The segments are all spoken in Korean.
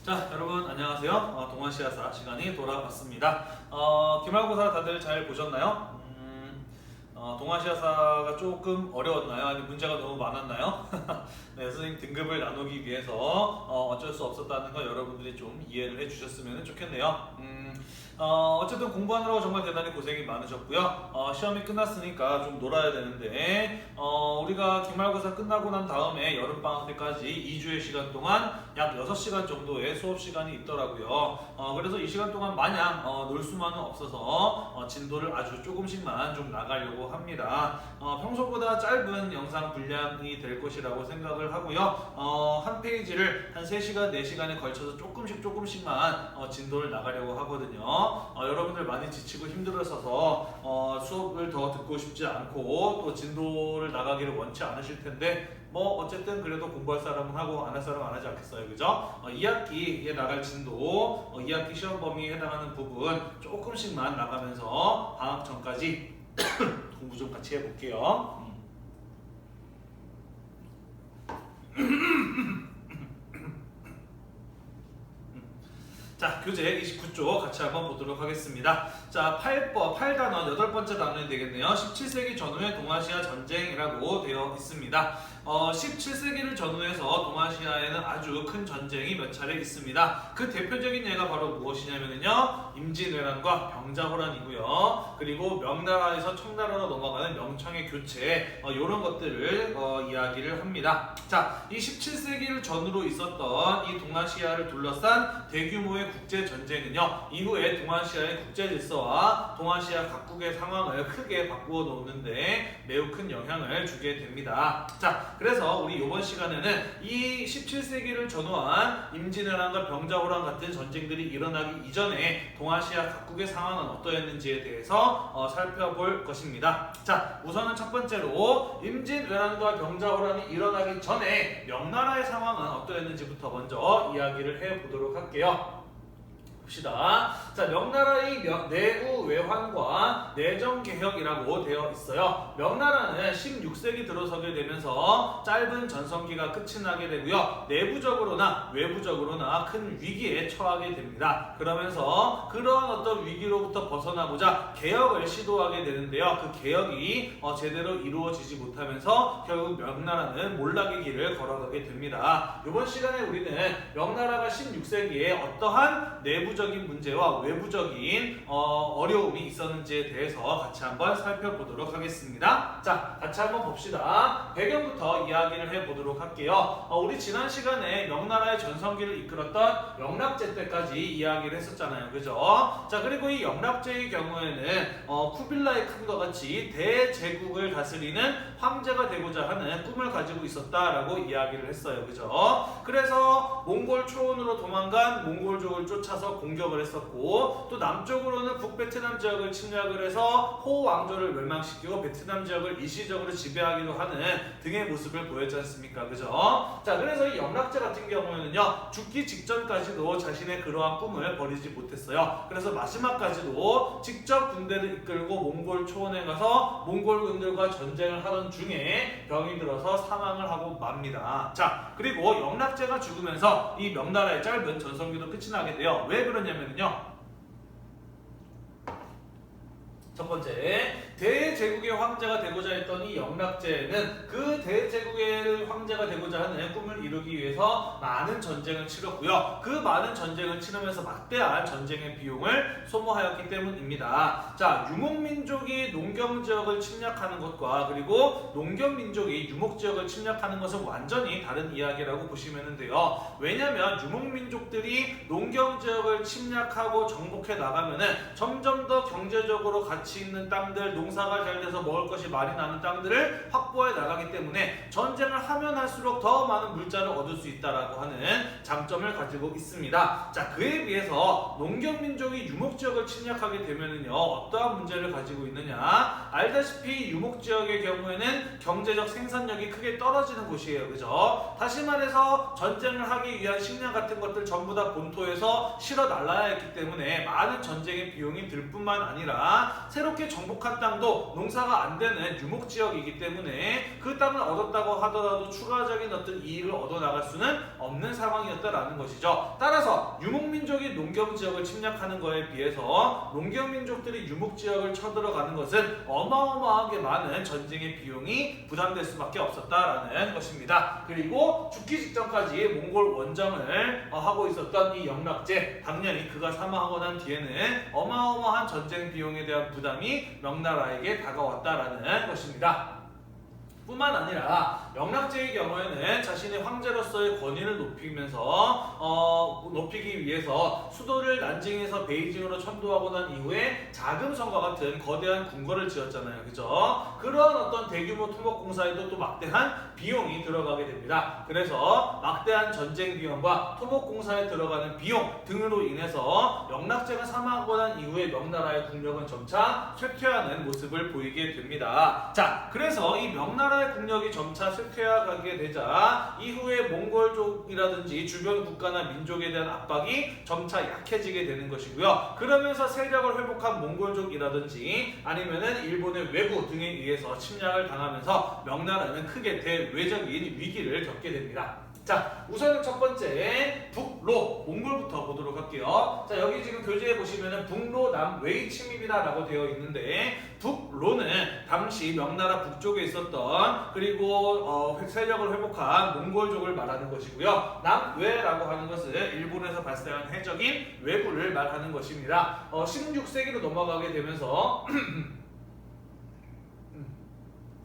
자, 여러분 안녕하세요. 동아시아사 시간이 돌아왔습니다. 기말고사 다들 잘 보셨나요? 동아시아사가 조금 어려웠나요? 아니 문제가 너무 많았나요? 네, 선생님 등급을 나누기 위해서 어쩔 수 없었다는 거 여러분들이 좀 이해를 해주셨으면 좋겠네요. 어쨌든 공부하느라고 정말 대단히 고생이 많으셨고요. 시험이 끝났으니까 좀 놀아야 되는데 우리가 기말고사 끝나고 난 다음에 여름방학 때까지 2주의 시간 동안 약 6시간 정도의 수업 시간이 있더라고요. 그래서 이 시간 동안 마냥 놀 수만은 없어서 진도를 아주 조금씩만 좀 나가려고 합니다. 평소보다 짧은 영상 분량이 될 것이라고 생각을 하고요. 한 페이지를 한 3시간, 4시간에 걸쳐서 조금씩만 진도를 나가려고 하거든요. 여러분들 많이 지치고 힘들어서 수업을 더 듣고 싶지 않고 또 진도를 나가기를 원치 않으실 텐데 뭐 어쨌든 그래도 공부할 사람은 하고 안 할 사람은 안 하지 않겠어요, 그죠? 2학기에 나갈 진도, 2학기 시험 범위에 해당하는 부분 조금씩만 나가면서 방학 전까지 공부 좀 같이 해볼게요. 자, 교재 29쪽 같이 한번 보도록 하겠습니다. 자, 8단원, 8번째 단원이 되겠네요. 17세기 전후의 동아시아 전쟁이라고 되어 있습니다. 17세기를 전후해서 동아시아에는 아주 큰 전쟁이 몇 차례 있습니다. 그 대표적인 예가 바로 무엇이냐면요, 임진왜란과 병자호란이고요. 그리고 명나라에서 청나라로 넘어가는 명청의 교체, 이런 것들을 이야기를 합니다. 자, 이 17세기를 전후로 있었던 이 동아시아를 둘러싼 대규모의 국제 전쟁은요, 이후에 동아시아의 국제 질서와 동아시아 각국의 상황을 크게 바꾸어 놓는데 매우 큰 영향을 주게 됩니다. 자, 그래서 우리 이번 시간에는 이 17세기를 전후한 임진왜란과 병자호란 같은 전쟁들이 일어나기 이전에 동아시아 각국의 상황은 어떠했는지에 대해서 살펴볼 것입니다. 자, 우선은 첫 번째로 임진왜란과 병자호란이 일어나기 전에 명나라의 상황은 어떠했는지부터 먼저 이야기를 해보도록 할게요. 봅시다. 자, 명나라의 내후 외환과 내정개혁이라고 되어 있어요. 명나라는 16세기 들어서게 되면서 짧은 전성기가 끝이 나게 되고요. 내부적으로나 외부적으로나 큰 위기에 처하게 됩니다. 그러면서 그러한 어떤 위기로부터 벗어나고자 개혁을 시도하게 되는데요. 그 개혁이 제대로 이루어지지 못하면서 결국 명나라는 몰락의 길을 걸어가게 됩니다. 이번 시간에 우리는 명나라가 16세기에 어떠한 내부적인 문제와 외부적인 어려움이 있었는지에 대해서 같이 한번 살펴보도록 하겠습니다. 자, 같이 한번 봅시다. 배경부터 이야기를 해보도록 할게요. 우리 지난 시간에 명나라의 전성기를 이끌었던 영락제 때까지 이야기를 했었잖아요, 그죠? 자, 그리고 이 영락제의 경우에는 쿠빌라이 칸과 같이 대제국을 다스리는 황제가 되고자 하는 꿈을 가지고 있었다라고 이야기를 했어요, 그죠? 그래서 몽골 초원으로 도망간 몽골족을 쫓아서 공격을 했었고, 또 남쪽으로는 북베트남 지역을 침략을 해서 호 왕조를 멸망시키고 베트남 지역을 일시적으로 지배하기도 하는 등의 모습을 보였지 않습니까, 그죠? 자, 그래서 이 영락제 같은 경우에는요, 죽기 직전까지도 자신의 그러한 꿈을 버리지 못했어요. 그래서 마지막까지도 직접 군대를 이끌고 몽골 초원에 가서 몽골군들과 전쟁을 하던 중에 병이 들어서 사망을 하고 맙니다. 자, 그리고 영락제가 죽으면서 이 명나라의 짧은 전성기도 끝이 나게 돼요. 왜 그러냐면요, 첫 번째, 대제국의 황제가 되고자 했던 이 영락제는 그 대제국의 황제가 되고자 하는 꿈을 이루기 위해서 많은 전쟁을 치렀고요. 그 많은 전쟁을 치르면서 막대한 전쟁의 비용을 소모하였기 때문입니다. 자, 유목민족이 농경지역을 침략하는 것과 그리고 농경민족이 유목지역을 침략하는 것은 완전히 다른 이야기라고 보시면 돼요. 왜냐하면 유목민족들이 농경지역을 침략하고 정복해 나가면은 점점 더 경제적으로 가치 있는 땅들, 농사가 잘 돼서 먹을 것이 많이 나는 땅들을 확보해 나가기 때문에 전쟁을 하면 할수록 더 많은 물자를 얻을 수 있다라고 하는 장점을 가지고 있습니다. 자, 그에 비해서 농경민족이 유목지역을 침략하게 되면은요, 어떠한 문제를 가지고 있느냐, 알다시피 유목지역의 경우에는 경제적 생산력이 크게 떨어지는 곳이에요, 그죠? 다시 말해서 전쟁을 하기 위한 식량 같은 것들 전부 다 본토에서 실어 날라야 했기 때문에 많은 전쟁의 비용이 들 뿐만 아니라 새롭게 정복한 땅도 농사가 안 되는 유목지역이기 때문에 그 땅을 얻었다고 하더라도 더 추가적인 어떤 이익을 얻어 나갈 수는 없는 상황이었다라는 것이죠. 따라서 유목민족이 농경지역을 침략하는 것에 비해서 농경민족들이 유목지역을 쳐들어가는 것은 어마어마하게 많은 전쟁의 비용이 부담될 수밖에 없었다라는 것입니다. 그리고 죽기 직전까지 몽골 원정을 하고 있었던 이 영락제, 당연히 그가 사망하고 난 뒤에는 어마어마한 전쟁 비용에 대한 부담이 명나라에게 다가왔다라는 것입니다. 뿐만 아니라 영락제의 경우에는 자신의 황제로서의 권위를 높이기 위해서 수도를 난징에서 베이징으로 천도하고 난 이후에 자금성과 같은 거대한 궁궐을 지었잖아요. 그죠? 그런 어떤 대규모 토목공사에도 또 막대한 비용이 들어가게 됩니다. 그래서 막대한 전쟁 비용과 토목공사에 들어가는 비용 등으로 인해서 영락제가 사망하고 난 이후에 명나라의 국력은 점차 쇠퇴하는 모습을 보이게 됩니다. 자, 그래서 이 명나라의 국력이 점차 쇠퇴해가게 되자 이후에 몽골족이라든지 주변 국가나 민족에 대한 압박이 점차 약해지게 되는 것이고요. 그러면서 세력을 회복한 몽골족이라든지 아니면은 일본의 왜구 등에 의해서 침략을 당하면서 명나라는 크게 대외적인 위기를 겪게 됩니다. 자, 우선 첫 번째 북로 몽골부터 보도록 할게요. 자, 여기 지금 교재에 보시면은 북로 남웨이 침입이다라고 되어 있는데 북로는 당시 명나라 북쪽에 있었던 그리고 세력을 회복한 몽골족을 말하는 것이고요. 남웨라고 하는 것은 일본에서 발생한 해적인 왜구를 말하는 것입니다. 16세기로 넘어가게 되면서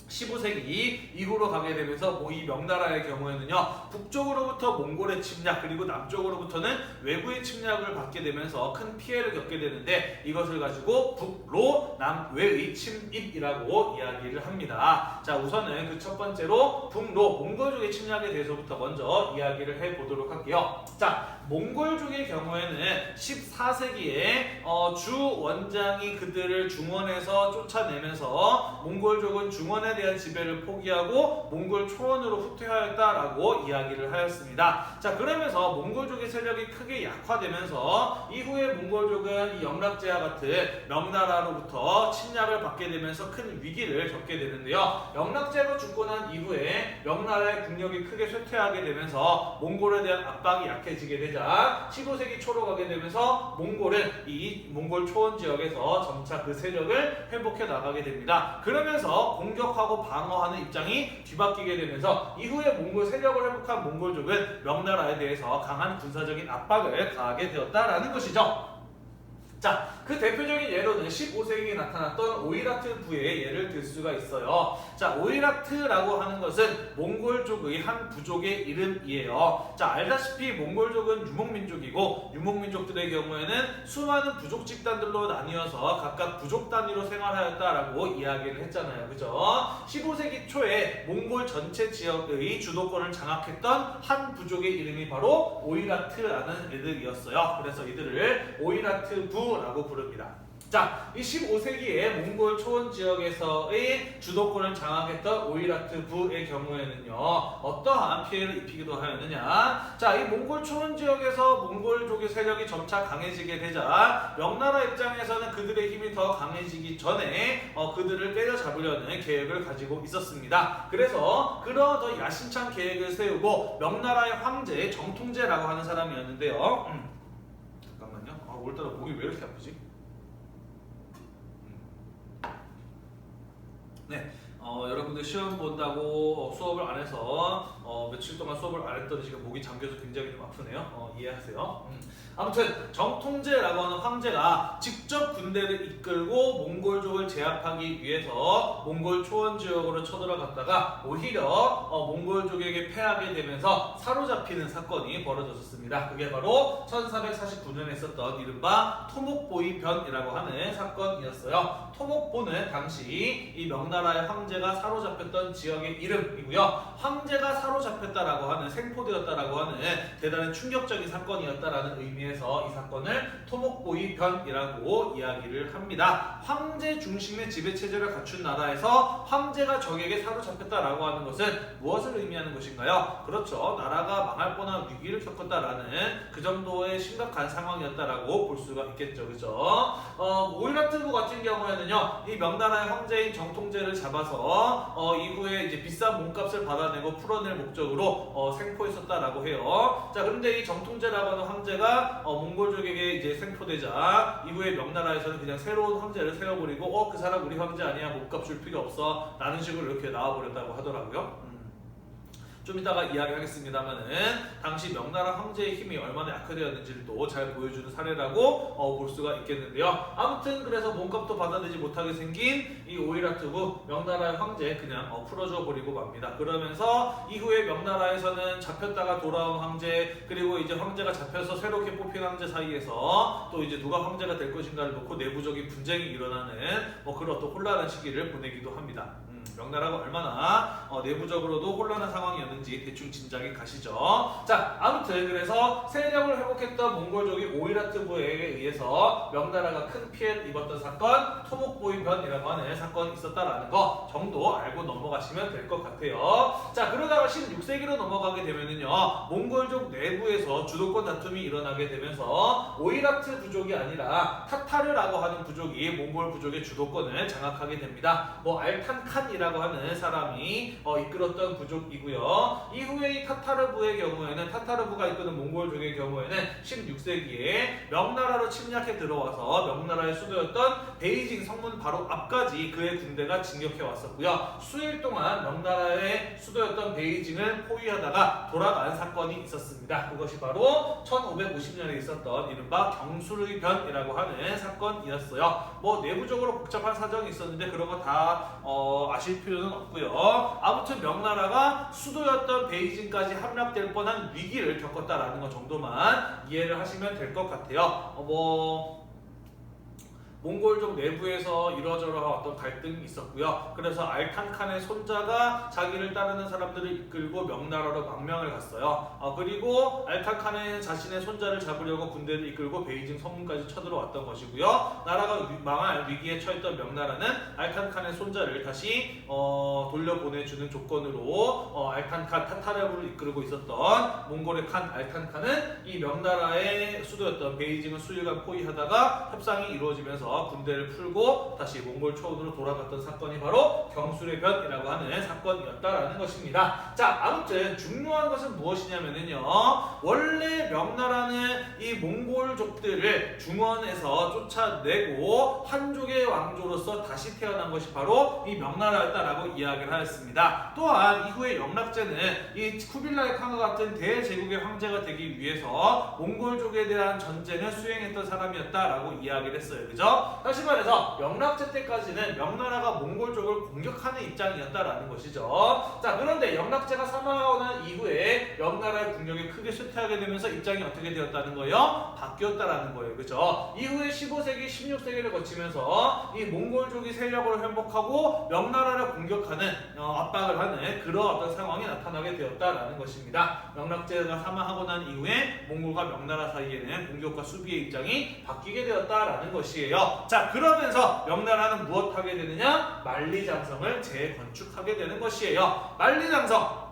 15세기 이후로 가게 되면서 이 명나라의 경우에는요, 북쪽으로부터 몽골의 침략 그리고 남쪽으로부터는 외구의 침략을 받게 되면서 큰 피해를 겪게 되는데 이것을 가지고 북로 남외의 침입이라고 이야기를 합니다. 자, 우선은 그 첫 번째로 북로 몽골족의 침략에 대해서부터 먼저 이야기를 해보도록 할게요. 자, 몽골족의 경우에는 14세기에 주 원장이 그들을 중원에서 쫓아내면서 몽골족은 중원에 대한 지배를 포기하고 몽골 초원으로 후퇴하였다라고 이야기를 하였습니다. 자, 그러면서 몽골족의 세력이 크게 약화되면서 이후에 몽골족은 이 영락제와 같은 명나라로부터 침략을 받게 되면서 큰 위기를 겪게 되는데요. 영락제가 죽고 난 이후에 명나라의 국력이 크게 쇠퇴하게 되면서 몽골에 대한 압박이 약해지게 되자 15세기 초로 가게 되면서 몽골은 이 몽골 초원 지역에서 점차 그 세력을 회복해 나가게 됩니다. 그러면서 공격하고 방어하는 입장이 뒤바뀌게 되면서 이후에 몽골 세력을 회복한 몽골족은 명나라에 대해서 강한 군사적인 압박을 가하게 되었다라는 것이죠. 자, 그 대표적인 예로는 15세기에 나타났던 오이라트부의 예를 들 수가 있어요. 자, 오이라트라고 하는 것은 몽골족의 한 부족의 이름이에요. 자, 알다시피 몽골족은 유목민족이고 유목민족들의 경우에는 수많은 부족 집단들로 나뉘어서 각각 부족 단위로 생활하였다라고 이야기를 했잖아요. 그죠? 15세기 초에 몽골 전체 지역의 주도권을 장악했던 한 부족의 이름이 바로 오이라트라는 애들이었어요. 그래서 이들을 오이라트부 라고 부릅니다. 자, 이 15세기에 몽골 초원 지역에서의 주도권을 장악했던 오이라트부의 경우에는요, 어떠한 피해를 입히기도 하였느냐. 자, 이 몽골 초원 지역에서 몽골족의 세력이 점차 강해지게 되자 명나라 입장에서는 그들의 힘이 더 강해지기 전에 그들을 때려잡으려는 계획을 가지고 있었습니다. 그래서 그런 더 야심찬 계획을 세우고 명나라의 황제 정통제라고 하는 사람이었는데요. 오늘따라 목이 왜 이렇게 아프지? 네, 여러분들 시험 본다고 수업을 안 해서 며칠 동안 수업을 안 했더니 지금 목이 잠겨서 굉장히 좀 아프네요. 이해하세요. 아무튼 정통제라고 하는 황제가 직접 군대를 이끌고 몽골족을 제압하기 위해서 몽골 초원 지역으로 쳐들어갔다가 오히려 몽골족에게 패하게 되면서 사로잡히는 사건이 벌어졌습니다. 그게 바로 1449년에 있었던 이른바 토목보이변이라고 하는 사건이었어요. 토목보는 당시 이 명나라의 황제가 사로잡혔던 지역의 이름이고요. 황제가 사로잡혔다라고 하는 생포되었다라고 하는 대단히 충격적인 사건이었다라는 의미에서 이 사건을 토목보이변이라고 이야기를 합니다. 황제 중심의 지배체제를 갖춘 나라에서 황제가 적에게 사로잡혔다라고 하는 것은 무엇을 의미하는 것인가요? 그렇죠. 나라가 망할 뻔한 위기를 겪었다라는 그 정도의 심각한 상황이었다라고 볼 수가 있겠죠. 그죠? 오이라트부 같은 경우에는요, 이 명나라의 황제인 정통제를 잡아서 이후에 이제 비싼 몸값을 받아 잡아내고 풀어낼 목적으로 생포했었다라고 해요. 자, 그런데 이 정통제라고 하는 황제가 몽골족에게 이제 생포되자 이후에 명나라에서는 그냥 새로운 황제를 세워버리고 그 사람 우리 황제 아니야, 몸값 줄 필요 없어 라는 식으로 이렇게 나와버렸다고 하더라고요. 좀 이따가 이야기하겠습니다만은 당시 명나라 황제의 힘이 얼마나 약화되었는지를 또 잘 보여주는 사례라고 볼 수가 있겠는데요. 아무튼 그래서 몸값도 받아내지 못하게 생긴 이 오이라트부 명나라의 황제 그냥 풀어줘 버리고 맙니다. 그러면서 이후에 명나라에서는 잡혔다가 돌아온 황제, 그리고 이제 황제가 잡혀서 새롭게 뽑힌 황제 사이에서 또 이제 누가 황제가 될 것인가를 놓고 내부적인 분쟁이 일어나는 그런 어떤 혼란한 시기를 보내기도 합니다. 명나라가 얼마나 내부적으로도 혼란한 상황이었는지 대충 짐작이 가시죠. 자, 아무튼 그래서 세력을 회복했던 몽골족이 오이라트부에 의해서 명나라가 큰 피해를 입었던 사건, 토목보이변이라고 하는 사건이 있었다라는 거 정도 알고 넘어가시면 될 것 같아요. 자, 그러다가 16세기로 넘어가게 되면은요, 몽골족 내부에서 주도권 다툼이 일어나게 되면서 오이라트 부족이 아니라 타타르라고 하는 부족이 몽골 부족의 주도권을 장악하게 됩니다. 알탄칸이라고 하는 사람이 이끌었던 부족이고요. 이후에 이 타타르부의 경우에는, 타타르부가 이끄는 몽골족의 경우에는 16세기에 명나라로 침략해 들어와서 명나라의 수도였던 베이징 성문 바로 앞까지 그의 군대가 진격해 왔었고요. 수일 동안 명나라의 수도였던 베이징을 포위하다가 돌아간 사건이 있었습니다. 그것이 바로 1550년에 있었던 이른바 경술의변이라고 하는 사건이었어요. 내부적으로 복잡한 사정이 있었는데 그런 거 다 아실 필요는 없고요. 아무튼 명나라가 수도였던 베이징까지 함락될 뻔한 위기를 겪었다라는 것 정도만 이해를 하시면 될 것 같아요. 몽골족 내부에서 이러저러한 어떤 갈등이 있었고요. 그래서 알탄칸의 손자가 자기를 따르는 사람들을 이끌고 명나라로 망명을 갔어요. 그리고 알탄칸은 자신의 손자를 잡으려고 군대를 이끌고 베이징 성문까지 쳐들어왔던 것이고요. 나라가 망할 위기에 처했던 명나라는 알탄칸의 손자를 다시 돌려보내주는 조건으로 알탄칸 타타르부를 이끌고 있었던 몽골의 칸 알탄칸은 이 명나라의 수도였던 베이징을 수일간 포위하다가 협상이 이루어지면서 군대를 풀고 다시 몽골 초원으로 돌아갔던 사건이 바로 경술의 변이라고 하는 사건이었다라는 것입니다. 자, 아무튼 중요한 것은 무엇이냐면요, 원래 명나라는 이 몽골족들을 중원에서 쫓아내고 한족의 왕조로서 다시 태어난 것이 바로 이 명나라였다라고 이야기를 하였습니다. 또한 이후에 영락제는 이 쿠빌라이 칸과 같은 대제국의 황제가 되기 위해서 몽골족에 대한 전쟁을 수행했던 사람이었다라고 이야기를 했어요. 그죠? 다시 말해서 영락제 때까지는 명나라가 몽골족을 공격하는 입장이었다라는 것이죠. 자, 그런데 영락제가 사망하고 난 이후에 명나라의 국력이 크게 쇠퇴하게 되면서 입장이 어떻게 되었다는 거예요? 바뀌었다라는 거예요. 그죠? 이후에 15세기, 16세기를 거치면서 이 몽골족이 세력을 회복하고 명나라를 공격하는 압박을 하는 그런 어떤 상황이 나타나게 되었다라는 것입니다. 영락제가 사망하고 난 이후에 몽골과 명나라 사이에는 공격과 수비의 입장이 바뀌게 되었다라는 것이에요. 자, 그러면서 명나라는 무엇하게 되느냐? 만리장성을 재건축하게 되는 것이에요. 만리장성,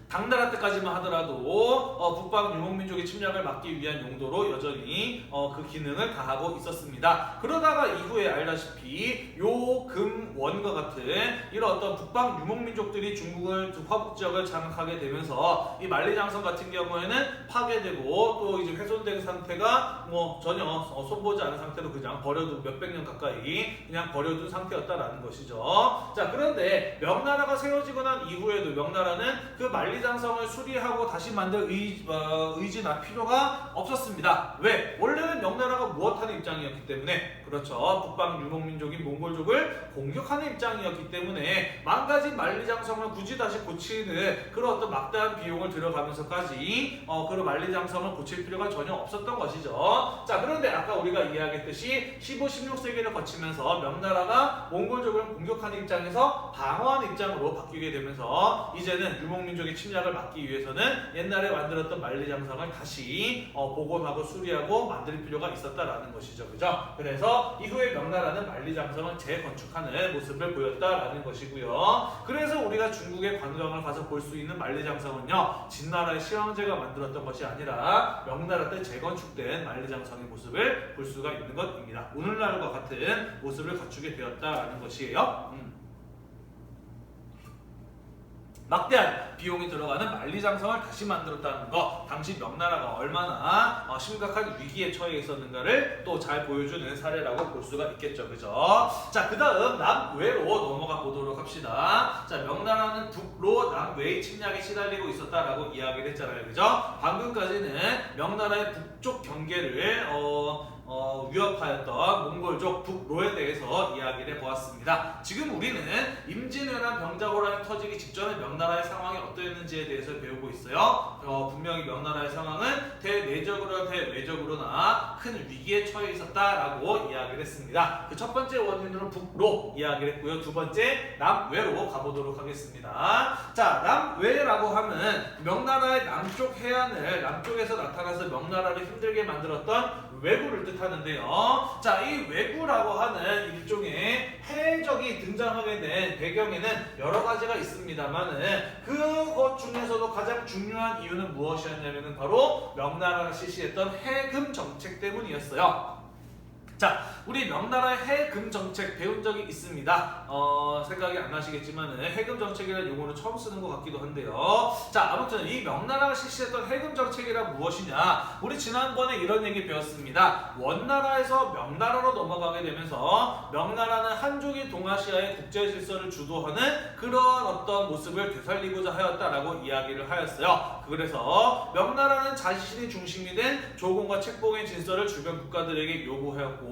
당나라 때까지만 하더라도 북방 유목민족의 침략을 막기 위한 용도로 여전히 그 기능을 다하고 있었습니다. 그러다가 이후에 알다시피 요, 금, 원과 같은 이런 어떤 북방 유목민족들이 중국을 화북 지역을 장악하게 되면서 이 만리장성 같은 경우에는 파괴되고 또 이제 훼손된 상태가 전혀 손보지 않은 상태로 그냥 버려둔 몇백 년 가까이 그냥 버려둔 상태였다라는 것이죠. 자, 그런데 명나라가 세워지고 난 이후에도 명나라는 그 만리장성을 수리하고 다시 만들 의지나 필요가 없었습니다. 왜? 원래는 명나라가 무엇하는 입장이었기 때문에, 그렇죠, 북방 유목민족인 몽골족을 공격하는 입장이었기 때문에 망가진 만리장성을 굳이 다시 고치는 그런 어떤 막대한 비용을 들어가면서까지 그런 만리장성을 고칠 필요가 전혀 없었던 것이죠. 자, 그런데 아까 우리가 이야기했듯이 15, 16세기를 거치면서 명나라가 몽골족을 공격하는 입장에서 방어하는 입장으로 바뀌게 되면서 이제는 유목민족의 침략을 막기 위해서는 옛날에 만들었던 만리장성을 다시 복원하고 수리하고 만들 필요가 있었다라는 것이죠. 그죠? 그래서 이후에 명나라는 만리장성을 재건축하는 모습을 보였다라는 것이고요. 그래서 우리가 중국의 관광을 가서 볼 수 있는 만리장성은요, 진나라의 시황제가 만들었던 것이 아니라 명나라 때 재건축된 만리장성의 모습을 볼 수가 있는 것입니다. 오늘날과 같은 모습을 갖추게 되었다라는 것이에요. 막대한 비용이 들어가는 만리장성을 다시 만들었다는 거, 당시 명나라가 얼마나 심각한 위기에 처해 있었는가를 또 잘 보여주는 사례라고 볼 수가 있겠죠. 그죠? 자, 그 다음 남외로 넘어가 보도록 합시다. 자, 명나라는 북로 남외의 침략에 시달리고 있었다라고 이야기를 했잖아요. 그죠? 방금까지는 명나라의 북쪽 경계를 위협하였던 몽골족 북로에 대해서 이야기를 해보았습니다. 지금 우리는 임진왜란 병자호란이 터지기 직전에 명나라의 상황이 어떠했는지에 대해서 배우고 있어요. 분명히 명나라의 상황은 대내적으로나 대외적으로나 큰 위기에 처해 있었다라고 이야기를 했습니다. 그 첫 번째 원인으로 북로 이야기를 했고요. 두 번째 남외로 가보도록 하겠습니다. 자, 남외라고 하면 명나라의 남쪽 해안을 남쪽에서 나타나서 명나라를 힘들게 만들었던 왜구를 뜻하는데요. 자, 이 왜구라고 하는 일종의 해적이 등장하게 된 배경에는 여러 가지가 있습니다만은 그것 중에서도 가장 중요한 이유는 무엇이었냐면은 바로 명나라가 실시했던 해금 정책 때문이었어요. 자, 우리 명나라의 해금 정책 배운 적이 있습니다. 생각이 안 나시겠지만 해금 정책이라는 용어는 처음 쓰는 것 같기도 한데요. 자, 아무튼 이 명나라가 실시했던 해금 정책이란 무엇이냐? 우리 지난번에 이런 얘기 배웠습니다. 원나라에서 명나라로 넘어가게 되면서 명나라는 한족이 동아시아의 국제 질서를 주도하는 그런 어떤 모습을 되살리고자 하였다라고 이야기를 하였어요. 그래서 명나라는 자신이 중심이 된 조공과 책봉의 질서를 주변 국가들에게 요구하였고,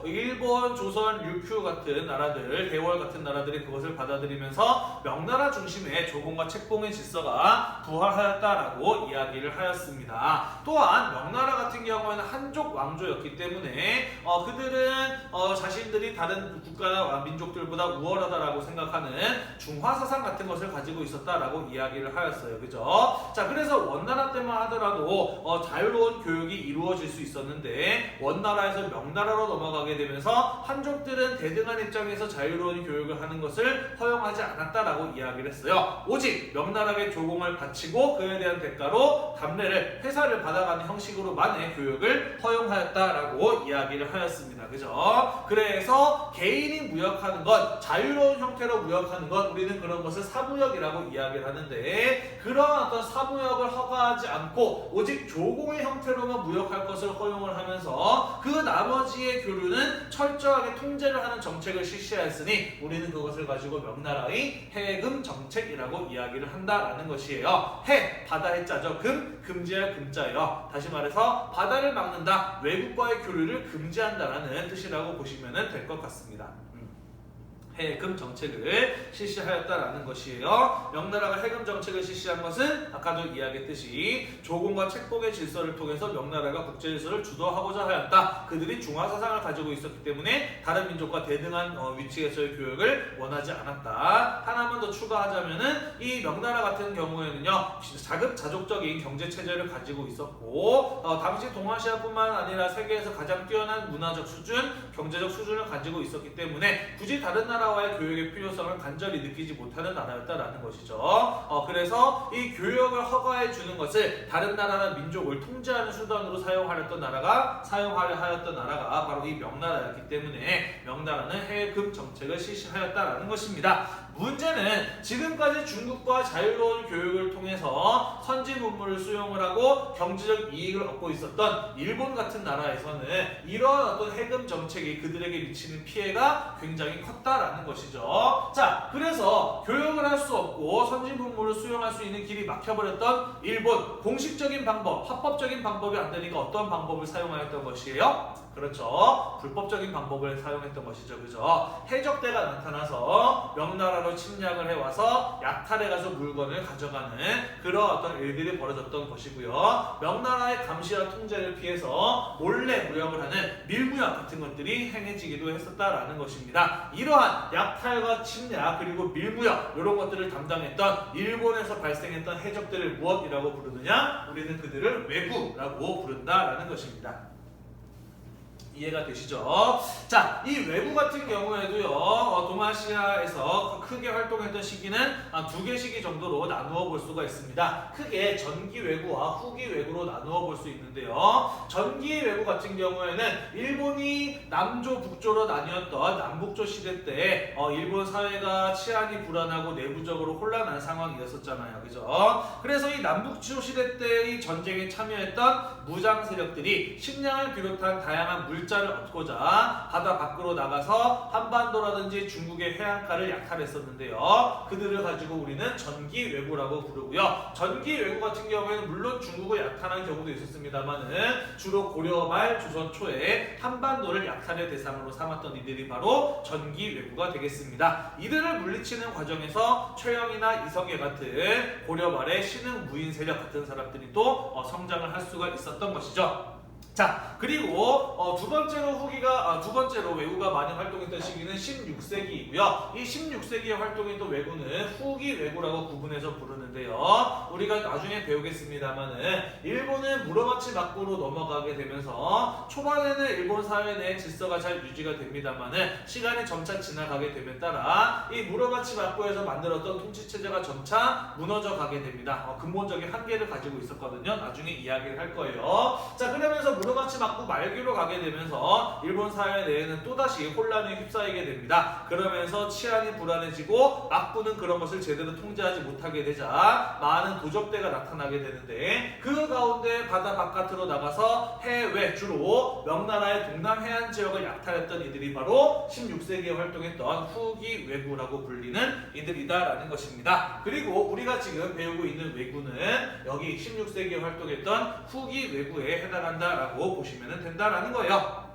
일본, 조선, 류큐 같은 나라들, 대월 같은 나라들이 그것을 받아들이면서 명나라 중심의 조공과 책봉의 질서가 부활하였다라고 이야기를 하였습니다. 또한 명나라 같은 경우에는 한족 왕조였기 때문에 그들은 자신들이 다른 국가나 민족들보다 우월하다라고 생각하는 중화 사상 같은 것을 가지고 있었다라고 이야기를 하였어요. 그죠? 자, 그래서 원나라 때만 하더라도 자유로운 교육이 이루어질 수 있었는데 원나라에서 명나라로 넘어가게 되면서 한족들은 대등한 입장에서 자유로운 교육을 하는 것을 허용하지 않았다라고 이야기를 했어요. 오직 명나라의 조공을 바치고 그에 대한 대가로 담례를 회사를 받아가는 형식으로만의 교육을 허용하였다라고 이야기를 하였습니다. 그죠? 그래서 개인이 무역하는 것, 자유로운 형태로 무역하는 것, 우리는 그런 것을 사무역이라고 이야기를 하는데, 그런 어떤 사무역을 허가하지 않고 오직 조공의 형태로만 무역할 것을 허용을 하면서 그 나머지의 교류는 철저하게 통제를 하는 정책을 실시하였으니 우리는 그것을 가지고 명나라의 해금 정책이라고 이야기를 한다라는 것이에요. 해, 바다 해자죠. 금, 금지할 금자예요. 다시 말해서 바다를 막는다, 외국과의 교류를 금지한다라는 뜻이라고 보시면 될 것 같습니다. 해금 정책을 실시하였다라는 것이에요. 명나라가 해금 정책을 실시한 것은 아까도 이야기했듯이 조공과 책봉의 질서를 통해서 명나라가 국제 질서를 주도하고자 하였다. 그들이 중화 사상을 가지고 있었기 때문에 다른 민족과 대등한 위치에서의 교육을 원하지 않았다. 하나만 더 추가하자면은 이 명나라 같은 경우에는요, 자급자족적인 경제 체제를 가지고 있었고 당시 동아시아뿐만 아니라 세계에서 가장 뛰어난 문화적 수준, 경제적 수준을 가지고 있었기 때문에 굳이 다른 나라와의 교육의 필요성을 간절히 느끼지 못하는 나라였다라는 것이죠. 그래서 이 교육을 허가해 주는 것을 다른 나라나 민족을 통제하는 수단으로 사용하려 하였던 나라가 바로 이 명나라였기 때문에 명나라는 해금 정책을 실시하였다라는 것입니다. 문제는 지금까지 중국과 자유로운 교육을 통해서 선진 문물을 수용을 하고 경제적 이익을 얻고 있었던 일본 같은 나라에서는 이러한 어떤 해금 정책이 그들에게 미치는 피해가 굉장히 컸다라는 것이죠. 자, 그래서 교육을 할 수 없고 선진 문물을 수용할 수 있는 길이 막혀버렸던 일본, 공식적인 방법, 합법적인 방법이 안 되니까 어떤 방법을 사용하였던 것이에요? 그렇죠. 불법적인 방법을 사용했던 것이죠. 그죠? 해적대가 나타나서 명나라로 침략을 해와서 약탈해가서 물건을 가져가는 그런 어떤 일들이 벌어졌던 것이고요. 명나라의 감시와 통제를 피해서 몰래 무역을 하는 밀무역 같은 것들이 행해지기도 했었다라는 것입니다. 이러한 약탈과 침략 그리고 밀무역 이런 것들을 담당했던 일본에서 발생했던 해적들을 무엇이라고 부르느냐? 우리는 그들을 왜구라고 부른다라는 것입니다. 이해가 되시죠? 자, 이 외구 같은 경우에도요, 동아시아에서 크게 활동했던 시기는 두 개 시기 정도로 나누어 볼 수가 있습니다. 크게 전기 외구와 후기 외구로 나누어 볼 수 있는데요. 전기 외구 같은 경우에는 일본이 남조, 북조로 나뉘었던 남북조 시대 때 일본 사회가 치안이 불안하고 내부적으로 혼란한 상황이었었잖아요. 그죠? 그래서 이 남북조 시대 때 이 전쟁에 참여했던 무장 세력들이 식량을 비롯한 다양한 물자를 얻고자 바다 밖으로 나가서 한반도라든지 중국의 해안가를 약탈했었는데요. 그들을 가지고 우리는 전기 외구라고 부르고요. 전기 외구 같은 경우에는 물론 중국을 약탈한 경우도 있었습니다만은 주로 고려 말 조선 초에 한반도를 약탈의 대상으로 삼았던 이들이 바로 전기 외구가 되겠습니다. 이들을 물리치는 과정에서 최영이나 이성계 같은 고려 말의 신흥 무인 세력 같은 사람들이 또 성장을 할 수가 있었던 것이죠. 자, 그리고 두 번째로 외구가 많이 활동했던 시기는 16세기이고요. 이 16세기의 활동했던 외구는 후기 외구라고 구분해서 부르는데요. 우리가 나중에 배우겠습니다만은 일본은 무로마치 막부로 넘어가게 되면서 초반에는 일본 사회 내 질서가 잘 유지가 됩니다만은 시간이 점차 지나가게 됨에 따라 이 무로마치 막부에서 만들었던 통치 체제가 점차 무너져 가게 됩니다. 근본적인 한계를 가지고 있었거든요. 나중에 이야기를 할 거예요. 자, 그러면서 무로마치 막부 말기로 가게 되면서 일본 사회 내에는 또다시 혼란에 휩싸이게 됩니다. 그러면서 치안이 불안해지고 막부는 그런 것을 제대로 통제하지 못하게 되자 많은 도적대가 나타나게 되는데 그 가운데 바다 바깥으로 나가서 해외 주로 명나라의 동남 해안 지역을 약탈했던 이들이 바로 16세기에 활동했던 후기 외구라고 불리는 이들이다라는 것입니다. 그리고 우리가 지금 배우고 있는 외구는 여기 16세기에 활동했던 후기 외구에 해당한다라고 보시면 된다라는 거예요.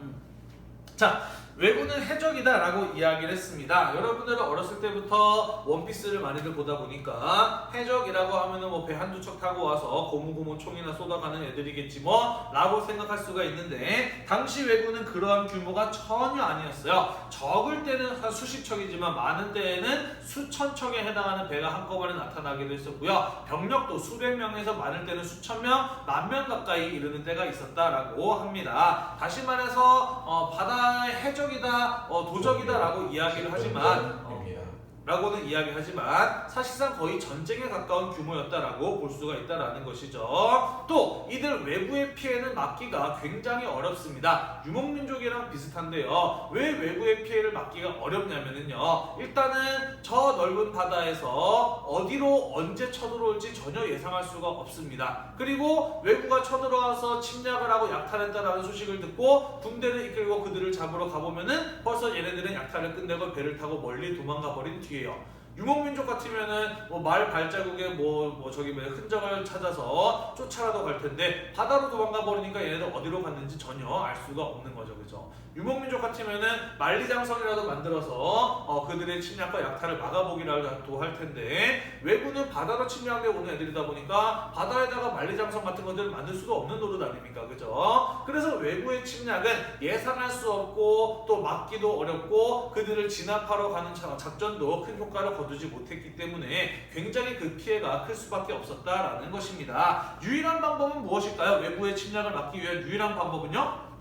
자, 외구는 해적이다라고 이야기를 했습니다. 여러분들은 어렸을 때부터 원피스를 많이들 보다 보니까 해적이라고 하면은 뭐 배 한두 척 타고 와서 고무고무 총이나 쏟아가는 애들이겠지 뭐 라고 생각할 수가 있는데 당시 외구는 그러한 규모가 전혀 아니었어요. 적을 때는 한 수십 척이지만 많은 때에는 수천 척에 해당하는 배가 한꺼번에 나타나기도 했었고요. 병력도 수백 명에서 많을 때는 수천 명, 만 명 가까이 이르는 때가 있었다라고 합니다. 다시 말해서 바다의 해적이다, 도적이다라고 이야기를 하지만 라고는 이야기하지만 사실상 거의 전쟁에 가까운 규모였다라고 볼 수가 있다라는 것이죠. 또 이들 외부의 피해는 막기가 굉장히 어렵습니다. 유목민족이랑 비슷한데요. 왜 외부의 피해를 막기가 어렵냐면요. 일단은 저 넓은 바다에서 어디로 언제 쳐들어올지 전혀 예상할 수가 없습니다. 그리고 외부가 쳐들어와서 침략을 하고 약탈했다라는 소식을 듣고 군대를 이끌고 그들을 잡으러 가보면은 벌써 얘네들은 약탈을 끝내고 배를 타고 멀리 도망가 버린 뒤 유목민족 같으면은 말 발자국에 흔적을 찾아서 쫓아라도 갈 텐데 바다로 도망가 버리니까 얘네들 어디로 갔는지 전혀 알 수가 없는 거죠. 그죠? 유목민족 같으면은 만리장성이라도 만들어서 그들의 침략과 약탈을 막아보기라도 할 텐데 외부는 바다로 침략해 오는 애들이다 보니까 바다에다가 만리장성 같은 것들을 만들 수가 없는 노릇 아닙니까? 그죠? 그래서 외부의 침략은 예상할 수 없고 또 막기도 어렵고 그들을 진압하러 가는 작전도 큰 효과를 거두지 못했기 때문에 굉장히 그 피해가 클 수밖에 없었다라는 것입니다. 유일한 방법은 무엇일까요? 외부의 침략을 막기 위한 유일한 방법은요?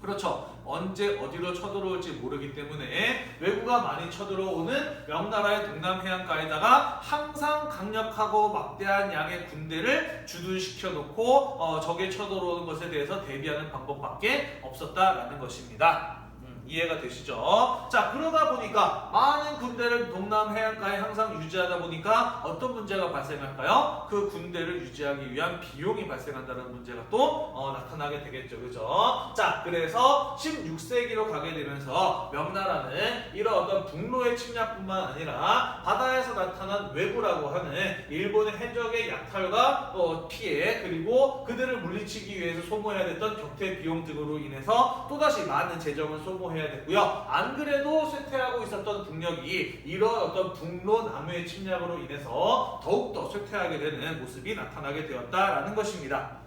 그렇죠. 언제 어디로 쳐들어올지 모르기 때문에 외구가 많이 쳐들어오는 명나라의 동남 해안가에다가 항상 강력하고 막대한 양의 군대를 주둔시켜 놓고 적에 쳐들어오는 것에 대해서 대비하는 방법밖에 없었다라는 것입니다. 이해가 되시죠? 자, 그러다 보니까 많은 군대를 동남 해안가에 항상 유지하다 보니까 어떤 문제가 발생할까요? 그 군대를 유지하기 위한 비용이 발생한다는 문제가 또 나타나게 되겠죠. 그죠? 자, 그래서 16세기로 가게 되면서 명나라는 이런 어떤 북로의 침략뿐만 아니라 바다에서 나타난 외구라고 하는 일본의 해적의 약탈과 피해 그리고 그들을 물리치기 위해서 소모해야 됐던 격퇴 비용 등으로 인해서 또다시 많은 재정을 소모해야 됐고요. 안 그래도 쇠퇴하고 있었던 국력이 이런 어떤 북로 남해의 침략으로 인해서 더욱더 쇠퇴하게 되는 모습이 나타나게 되었다라는 것입니다.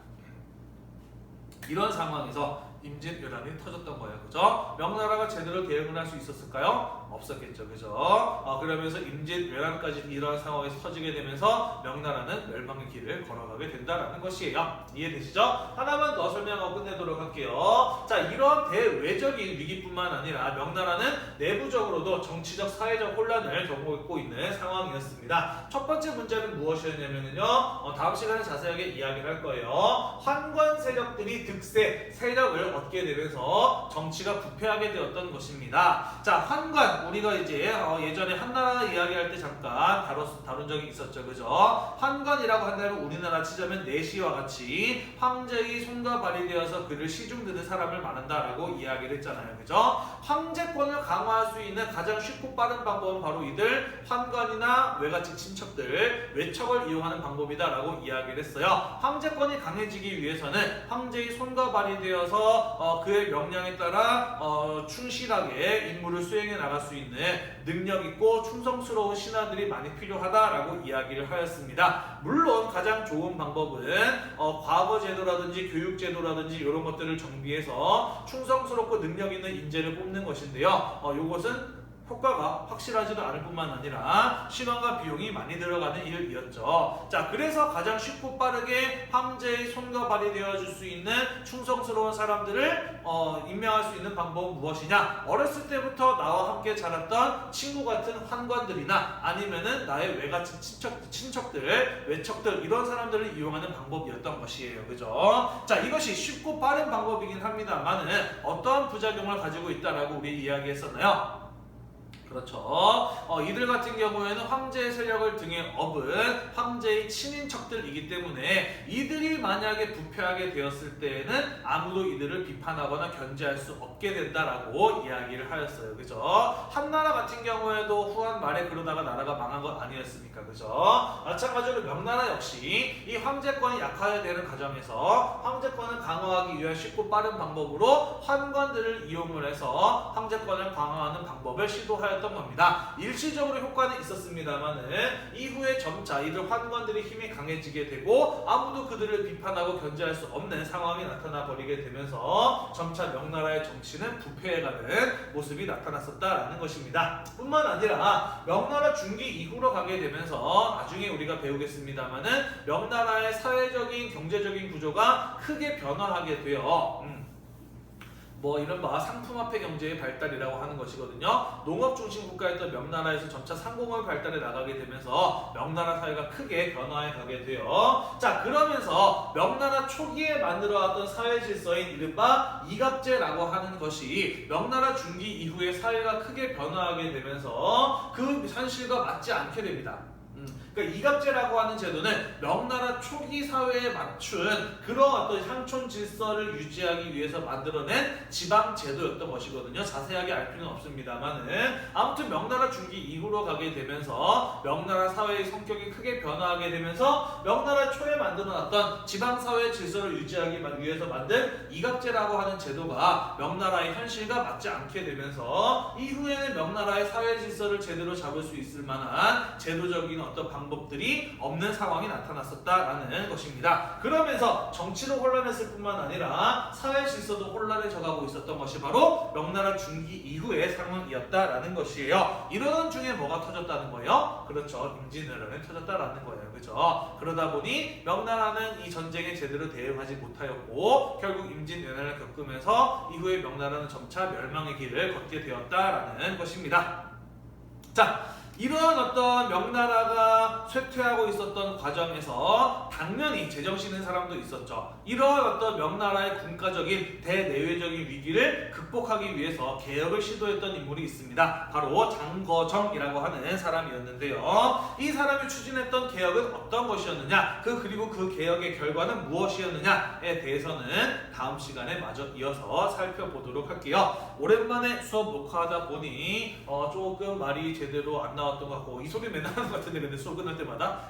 이런 상황에서 임진왜란이 터졌던 거예요. 그죠? 명나라가 제대로 대응을 할 수 있었을까요? 없었겠죠. 그죠? 그러면서 임진왜란까지 이런 상황에서 터지게 되면서 명나라는 멸망의 길을 걸어가게 된다라는 것이에요. 이해되시죠? 하나만 더 설명하고 끝내도록 할게요. 자, 이런 대외적인 위기뿐만 아니라 명나라는 내부적으로도 정치적, 사회적 혼란을 겪고 있는 상황이었습니다. 첫 번째 문제는 무엇이었냐면요. 다음 시간에 자세하게 이야기를 할 거예요. 환관 세력들이 득세, 세력을 얻게 되면서 정치가 부패하게 되었던 것입니다. 자, 환관, 우리가 이제 예전에 한나라 이야기할 때 잠깐 다룬 적이 있었죠. 그죠? 환관이라고 한다면 우리나라 치자면 내시와 같이 황제의 손과 발휘되어서 그를 시중드는 사람을 말한다라고 이야기를 했잖아요. 그죠? 황제권을 강화할 수 있는 가장 쉽고 빠른 방법은 바로 이들 환관이나 외가층 친척들, 외척을 이용하는 방법이다라고 이야기를 했어요. 황제권이 강해지기 위해서는 황제의 손과 발휘되어서 그의 명령에 따라 충실하게 임무를 수행해 나갈 수 있는 능력 있고 충성스러운 신하들이 많이 필요하다라고 이야기를 하였습니다. 물론 가장 좋은 방법은 과거 제도라든지 교육 제도라든지 이런 것들을 정비해서 충성스럽고 능력 있는 인재를 뽑는 것인데요. 이것은 효과가 확실하지도 않을 뿐만 아니라 시간과 비용이 많이 들어가는 일이었죠. 자, 그래서 가장 쉽고 빠르게 황제의 손과 발이 되어줄 수 있는 충성스러운 사람들을 임명할 수 있는 방법은 무엇이냐? 어렸을 때부터 나와 함께 자랐던 친구 같은 환관들이나 아니면은 나의 외가친 친척들, 외척들 이런 사람들을 이용하는 방법이었던 것이에요. 그죠? 자, 이것이 쉽고 빠른 방법이긴 합니다만은 어떠한 부작용을 가지고 있다라고 우리 이야기했었나요? 그렇죠. 이들 같은 경우에는 황제의 세력을 등에 업은 황제의 친인척들이기 때문에 이들이 만약에 부패하게 되었을 때에는 아무도 이들을 비판하거나 견제할 수 없게 된다라고 이야기를 하였어요. 그죠? 한나라 같은 경우에도 후한 말에 그러다가 나라가 망한 것 아니었습니까? 그죠? 마찬가지로 명나라 역시 이 황제권이 약화되는 과정에서 황제권을 강화하기 위한 쉽고 빠른 방법으로 환관들을 이용을 해서 황제권을 강화하는 방법을 시도하였던 겁니다. 일시적으로 효과는 있었습니다만은 이후에 점차 이들 환관들의 힘이 강해지게 되고 아무도 그들을 비판하고 견제할 수 없는 상황이 나타나 버리게 되면서 점차 명나라의 정치는 부패해가는 모습이 나타났었다라는 것입니다. 뿐만 아니라 명나라 중기 이후로 가게 되면서 나중에 우리가 배우겠습니다만은 명나라의 사회적인 경제적인 구조가 크게 변화하게 되어 이른바 상품화폐 경제의 발달이라고 하는 것이거든요. 농업 중심 국가였던 명나라에서 점차 상공업 발달에 나가게 되면서 명나라 사회가 크게 변화해 가게 돼요. 자, 그러면서 명나라 초기에 만들어왔던 사회 질서인 이른바 이갑제라고 하는 것이 명나라 중기 이후에 사회가 크게 변화하게 되면서 그 현실과 맞지 않게 됩니다. 그러니까 이갑제라고 하는 제도는 명나라 초기 사회에 맞춘 그런 어떤 향촌 질서를 유지하기 위해서 만들어낸 지방 제도였던 것이거든요. 자세하게 알 필요는 없습니다만은 아무튼 명나라 중기 이후로 가게 되면서 명나라 사회의 성격이 크게 변화하게 되면서 명나라 초에 만들어놨던 지방 사회 질서를 유지하기 위해서 만든 이갑제라고 하는 제도가 명나라의 현실과 맞지 않게 되면서 이후에는 명나라의 사회 질서를 제대로 잡을 수 있을 만한 제도적인 어떤 방법들이 없는 상황이 나타났었다라는 것입니다. 그러면서 정치도 혼란했을 뿐만 아니라 사회 질서도 혼란해져 가고 있었던 것이 바로 명나라 중기 이후의 상황이었다라는 것이에요. 이러는 중에 뭐가 터졌다는 거예요? 그렇죠. 임진왜란이 터졌다라는 거예요. 그렇죠. 그러다 보니 명나라는 이 전쟁에 제대로 대응하지 못하였고 결국 임진왜란을 겪으면서 이후에 명나라는 점차 멸망의 길을 걷게 되었다라는 것입니다. 자, 이러한 어떤 명나라가 쇠퇴하고 있었던 과정에서 당연히 제정신인 사람도 있었죠. 이러한 어떤 명나라의 군가적인 대내외적인 위기를 극복하기 위해서 개혁을 시도했던 인물이 있습니다. 바로 장거정이라고 하는 사람이었는데요. 이 사람이 추진했던 개혁은 어떤 것이었느냐, 그리고 그 개혁의 결과는 무엇이었느냐에 대해서는 다음 시간에 마저 이어서 살펴보도록 할게요. 오랜만에 수업 녹화하다 보니 조금 말이 제대로 안 나오고 나왔던 것 같고 이 소리 맨날 하는 것 같은데 근데 수업 끝날 때마다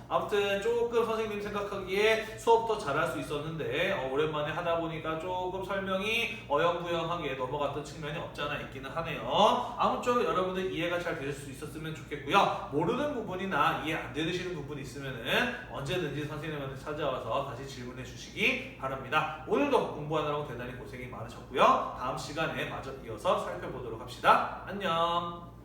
아무튼 조금 선생님 생각하기에 수업도 잘할 수 있었는데 오랜만에 하다 보니까 조금 설명이 어영부영하게 넘어갔던 측면이 없지 않아 있기는 하네요. 아무쪼록 여러분들 이해가 잘 되실 수 있었으면 좋겠고요. 모르는 부분이나 이해 안 되시는 부분이 있으면은 언제든지 선생님한테 찾아와서 다시 질문해 주시기 바랍니다. 오늘도 공부하느라고 대단히 고생이 많으셨고요. 다음 시간에 마저 이어서 살펴보도록 합시다. 안녕.